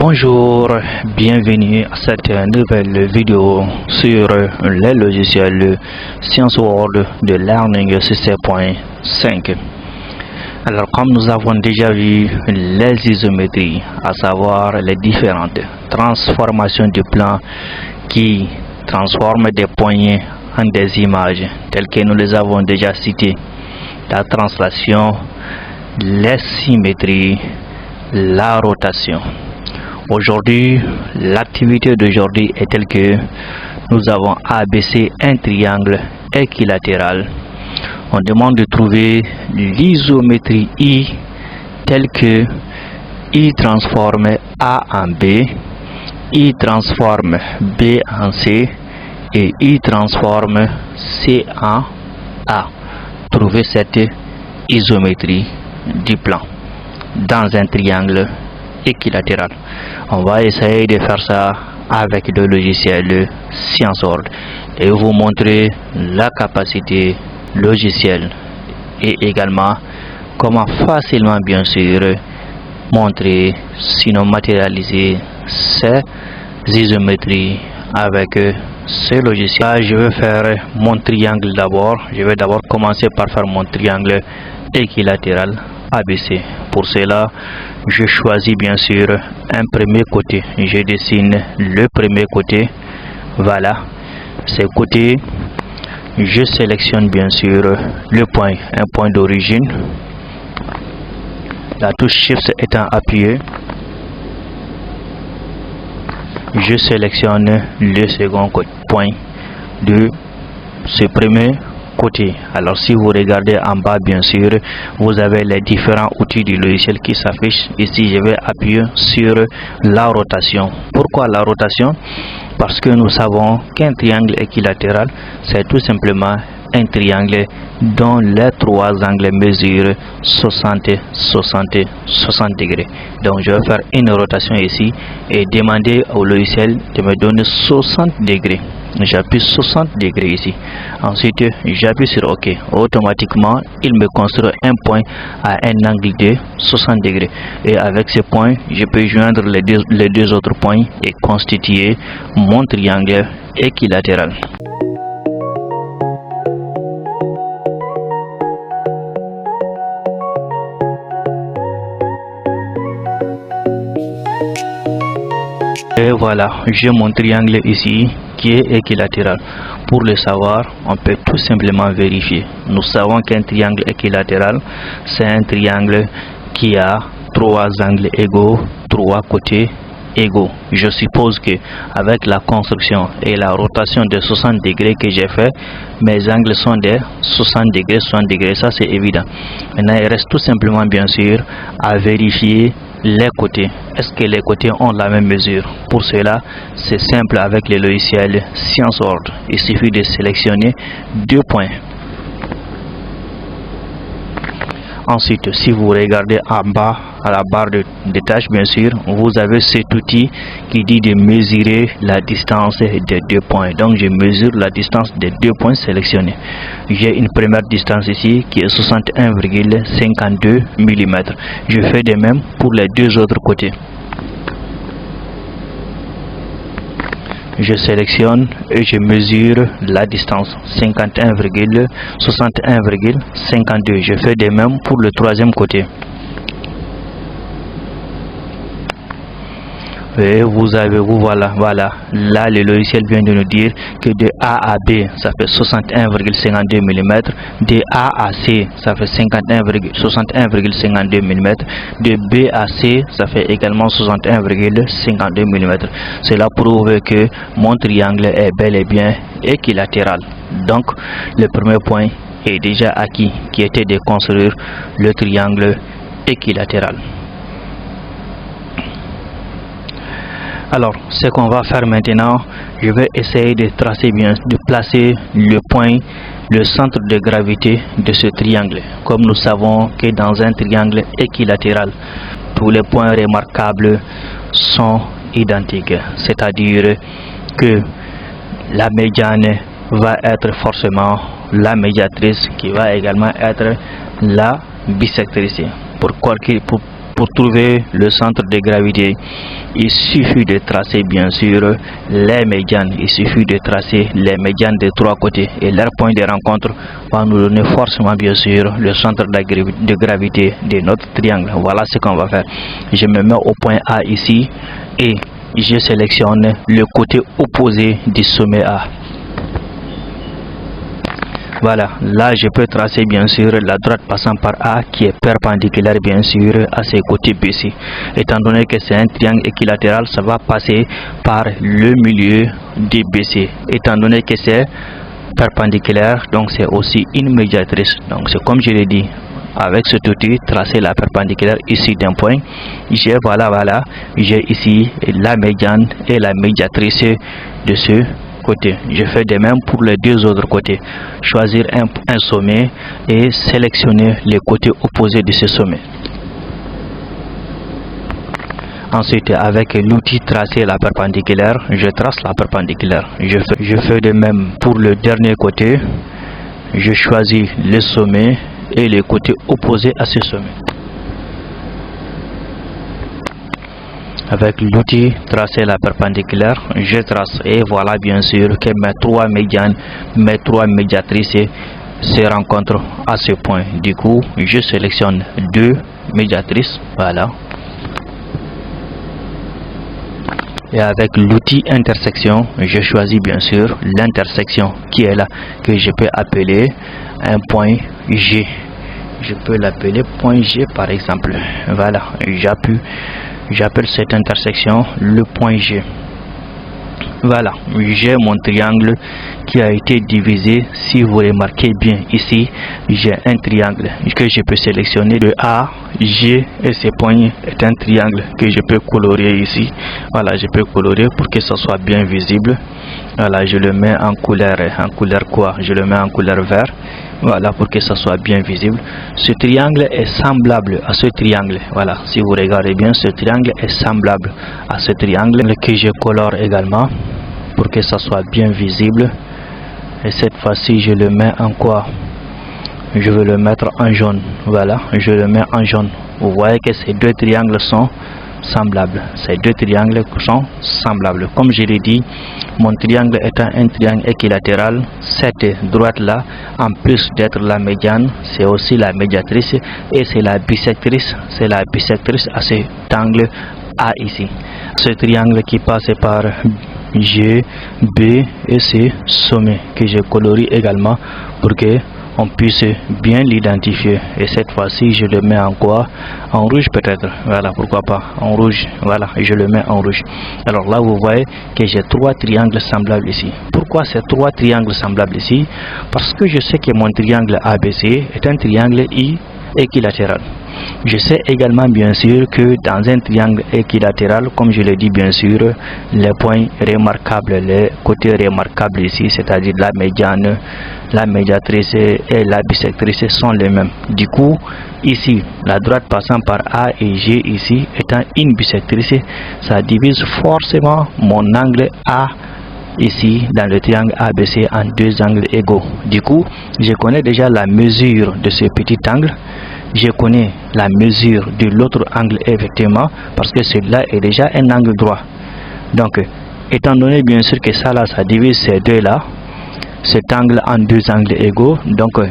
Bonjour, bienvenue à cette nouvelle vidéo sur les logiciels ScienceWorld de Learning 6.5. Alors, comme nous avons déjà vu les isométries, à savoir les différentes transformations du plan qui transforment des points en des images, telles que nous les avons déjà citées, la translation, les symétries, la rotation. Aujourd'hui, l'activité d'aujourd'hui est telle que nous avons abaissé un triangle équilatéral. On demande de trouver l'isométrie I telle que I transforme A en B, I transforme B en C et I transforme C en A. Trouver cette isométrie du plan dans un triangle équilatéral. On va essayer de faire ça avec le logiciel ScienceWorld et vous montrer la capacité logicielle et également comment facilement, bien sûr, montrer, sinon matérialiser ces isométries avec ce logiciel. Je vais faire mon triangle d'abord. Je vais d'abord commencer par faire mon triangle équilatéral ABC. Pour cela, je choisis bien sûr un premier côté. Je dessine le premier côté. Voilà, ces côtés. Je sélectionne bien sûr le point, un point d'origine. La touche Shift étant appuyée, je sélectionne le second point de ce premier côté. Alors si vous regardez en bas, bien sûr, vous avez les différents outils du logiciel qui s'affichent. Ici, je vais appuyer sur la rotation. Pourquoi la rotation? Parce que nous savons qu'un triangle équilatéral, c'est tout simplement un triangle dont les trois angles mesurent 60, 60, 60 degrés. Donc je vais faire une rotation ici et demander au logiciel de me donner 60 degrés. J'appuie 60 degrés ici. Ensuite, j'appuie sur OK. Automatiquement, il me construit un point à un angle de 60 degrés. Et avec ce point, je peux joindre les deux autres points et constituer mon triangle équilatéral. Et voilà, j'ai mon triangle ici qui est équilatéral. Pour le savoir, on peut tout simplement vérifier. Nous savons qu'un triangle équilatéral, c'est un triangle qui a trois angles égaux, trois côtés égaux. Je suppose que avec la construction et la rotation de 60 degrés que j'ai fait, mes angles sont de 60 degrés, 60 degrés, ça c'est évident. Maintenant, il reste tout simplement bien sûr à vérifier les côtés. Est-ce que les côtés ont la même mesure? Pour cela, c'est simple avec le logiciel ScienceWorld. Il suffit de sélectionner deux points. Ensuite, si vous regardez en bas à la barre de tâches, bien sûr, vous avez cet outil qui dit de mesurer la distance des deux points. Donc, je mesure la distance des deux points sélectionnés. J'ai une première distance ici qui est 61,52 mm. Je fais de même pour les deux autres côtés. Je sélectionne et je mesure la distance 61,52. Je fais de même pour le troisième côté. Et voilà, là le logiciel vient de nous dire que de A à B ça fait 61,52 mm, de A à C ça fait 61,52 mm, de B à C ça fait également 61,52 mm. Cela prouve que mon triangle est bel et bien équilatéral. Donc le premier point est déjà acquis, qui était de construire le triangle équilatéral. Alors, ce qu'on va faire maintenant, je vais essayer de tracer bien, de placer le point, le centre de gravité de ce triangle. Comme nous savons que dans un triangle équilatéral, tous les points remarquables sont identiques. C'est-à-dire que la médiane va être forcément la médiatrice qui va également être la bisectrice. Pour trouver le centre de gravité il suffit de tracer bien sûr les médianes. Il suffit de tracer les médianes des trois côtés et leur point de rencontre va nous donner forcément bien sûr le centre de gravité de notre triangle. Voilà ce qu'on va faire. Je me mets au point A ici et je sélectionne le côté opposé du sommet A. Voilà, là je peux tracer bien sûr la droite passant par A qui est perpendiculaire bien sûr à ses côtés BC. Étant donné que c'est un triangle équilatéral, ça va passer par le milieu des BC. Étant donné que c'est perpendiculaire, donc c'est aussi une médiatrice. Donc c'est comme je l'ai dit, avec cet outil, tracer la perpendiculaire ici d'un point. J'ai j'ai ici la médiane et la médiatrice de ce côté. Je fais de même pour les deux autres côtés. Choisir un sommet et sélectionner les côtés opposés de ce sommet. Ensuite, avec l'outil tracer la perpendiculaire, je trace la perpendiculaire. Je fais de même pour le dernier côté. Je choisis le sommet et les côtés opposés à ce sommet. Avec l'outil tracer la perpendiculaire, je trace et voilà bien sûr que mes trois médianes, mes trois médiatrices se rencontrent à ce point. Du coup, je sélectionne deux médiatrices, voilà. Et avec l'outil intersection, je choisis bien sûr l'intersection qui est là, que je peux appeler un point G. Je peux l'appeler point G par exemple. Voilà, j'appelle cette intersection le point G. Voilà, j'ai mon triangle qui a été divisé. Si vous remarquez bien ici, j'ai un triangle que je peux sélectionner de A, G et ce point est un triangle que je peux colorier ici. Voilà, je peux colorier pour que ça soit bien visible. Voilà, je le mets en couleur quoi? Je le mets en couleur vert. Voilà, pour que ça soit bien visible. Ce triangle est semblable à ce triangle. Voilà, si vous regardez bien, ce triangle est semblable à ce triangle que je colore également pour que ça soit bien visible. Et cette fois-ci, je le mets en quoi? Je vais le mettre en jaune. Voilà, je le mets en jaune. Vous voyez que ces deux triangles sont semblables. Ces deux triangles sont semblables. Comme je l'ai dit, mon triangle étant un triangle équilatéral, cette droite-là, en plus d'être la médiane, c'est aussi la médiatrice et c'est la bisectrice. C'est la bisectrice à cet angle A ici. Ce triangle qui passe par G, B et ce sommet que je colorie également pour que on puisse bien l'identifier. Et cette fois-ci, je le mets en quoi? En rouge peut-être. Voilà, pourquoi pas en rouge. Voilà, je le mets en rouge. Alors là, vous voyez que j'ai trois triangles semblables ici. Pourquoi ces trois triangles semblables ici? Parce que je sais que mon triangle ABC est un triangle équilatéral. Je sais également bien sûr que dans un triangle équilatéral, comme je l'ai dit bien sûr, les points remarquables, les côtés remarquables ici, c'est-à-dire la médiane, la médiatrice et la bisectrice sont les mêmes. Du coup, ici, la droite passant par A et G ici, étant une bisectrice, ça divise forcément mon angle A ici dans le triangle ABC en deux angles égaux. Du coup, je connais déjà la mesure de ce petit angle. Je connais la mesure de l'autre angle effectivement parce que celui-là est déjà un angle droit. Donc, étant donné bien sûr que ça là, ça divise ces deux-là, cet angle en deux angles égaux, donc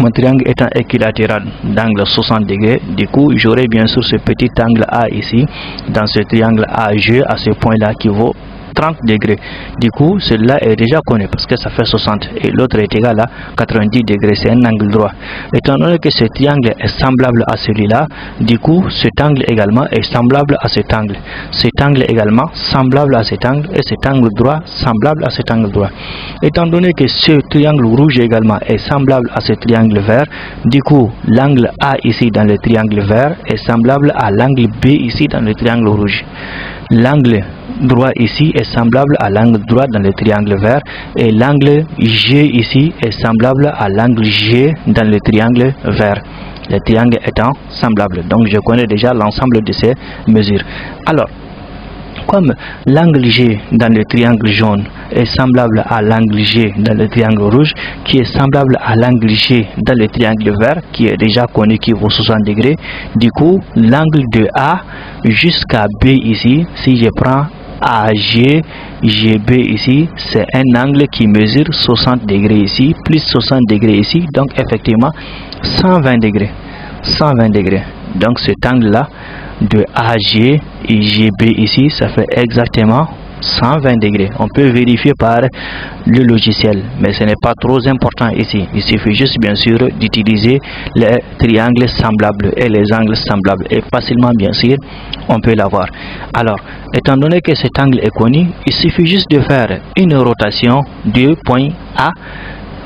mon triangle étant équilatéral d'angle 60 degrés, du coup j'aurai bien sûr ce petit angle A ici, dans ce triangle AG à ce point-là qui vaut 30 degrés. Du coup, celui-là est déjà connu parce que ça fait 60 et l'autre est égal à 90 degrés. C'est un angle droit. Étant donné que ce triangle est semblable à celui-là, du coup, cet angle également est semblable à cet angle. Cet angle également semblable à cet angle et cet angle droit semblable à cet angle droit. Étant donné que ce triangle rouge également est semblable à ce triangle vert, du coup, l'angle A ici dans le triangle vert est semblable à l'angle B ici dans le triangle rouge. L'angle droit ici est semblable à l'angle droit dans le triangle vert et l'angle G ici est semblable à l'angle G dans le triangle vert. Les triangles étant semblables. Donc je connais déjà l'ensemble de ces mesures. Alors, comme l'angle G dans le triangle jaune est semblable à l'angle G dans le triangle rouge, qui est semblable à l'angle G dans le triangle vert, qui est déjà connu, qui vaut 60 degrés. Du coup, l'angle de A jusqu'à B ici, si je prends AG, GB ici, c'est un angle qui mesure 60 degrés ici, plus 60 degrés ici, donc effectivement 120 degrés. 120 degrés. Donc cet angle là de AG et GB ici, ça fait exactement 120 degrés. On peut vérifier par le logiciel, mais ce n'est pas trop important ici. Il suffit juste bien sûr d'utiliser les triangles semblables et les angles semblables, et facilement bien sûr on peut l'avoir. Alors, étant donné que cet angle est connu, il suffit juste de faire une rotation du point A.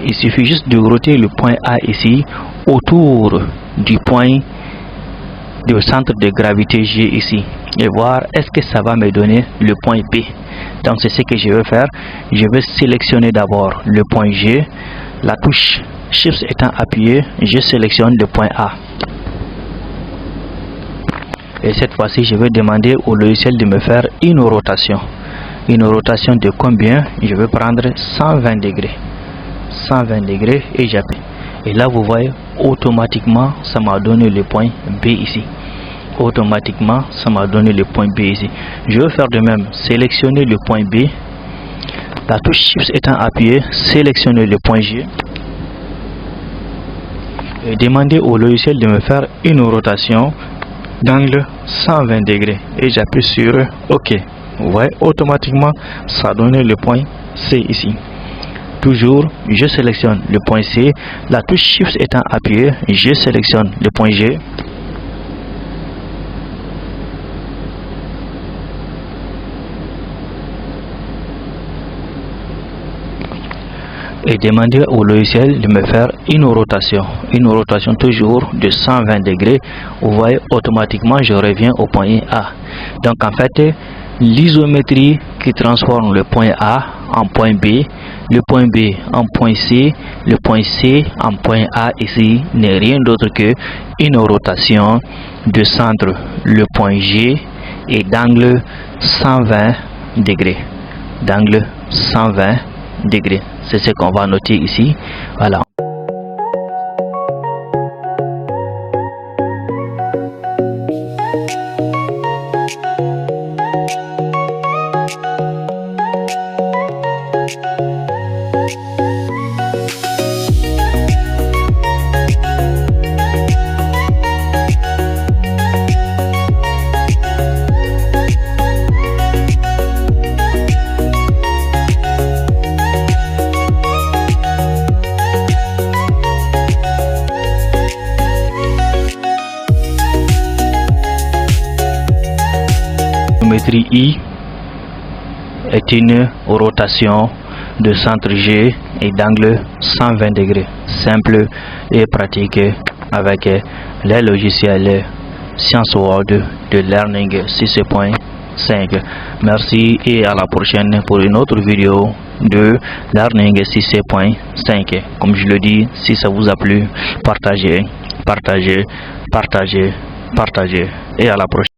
Il suffit juste de roter le point A ici autour du point du centre de gravité G ici, et voir est-ce que ça va me donner le point B. Donc c'est ce que je vais faire. Je vais sélectionner d'abord le point G, la touche Shift étant appuyée, je sélectionne le point A, et cette fois-ci je vais demander au logiciel de me faire une rotation de combien? Je vais prendre 120 degrés, 120 degrés, et j'appuie. Et là vous voyez, automatiquement ça m'a donné le point B ici. Automatiquement ça m'a donné le point B ici. Je vais faire de même, sélectionner le point B, la touche Shift étant appuyée, sélectionner le point G et demander au logiciel de me faire une rotation d'angle 120 degrés, et j'appuie sur OK. Vous voyez, automatiquement ça a donné le point C ici. Toujours, je sélectionne le point C, la touche Shift étant appuyée, je sélectionne le point G et demander au logiciel de me faire une rotation toujours de 120 degrés. Vous voyez, automatiquement je reviens au point A. Donc en fait, l'isométrie qui transforme le point A en point B, le point B en point C, le point C en point A ici n'est rien d'autre que une rotation de centre le point G et d'angle 120 degrés. D'angle 120 degrés. C'est ce qu'on va noter ici. Voilà. Géométrie I est une rotation de centre G et d'angle 120 degrés. Simple et pratique avec les logiciels Science World de Learning 6.5. Merci et à la prochaine pour une autre vidéo de Learning 6.5. Comme je le dis, si ça vous a plu, partagez, partagez, partagez, partagez et à la prochaine.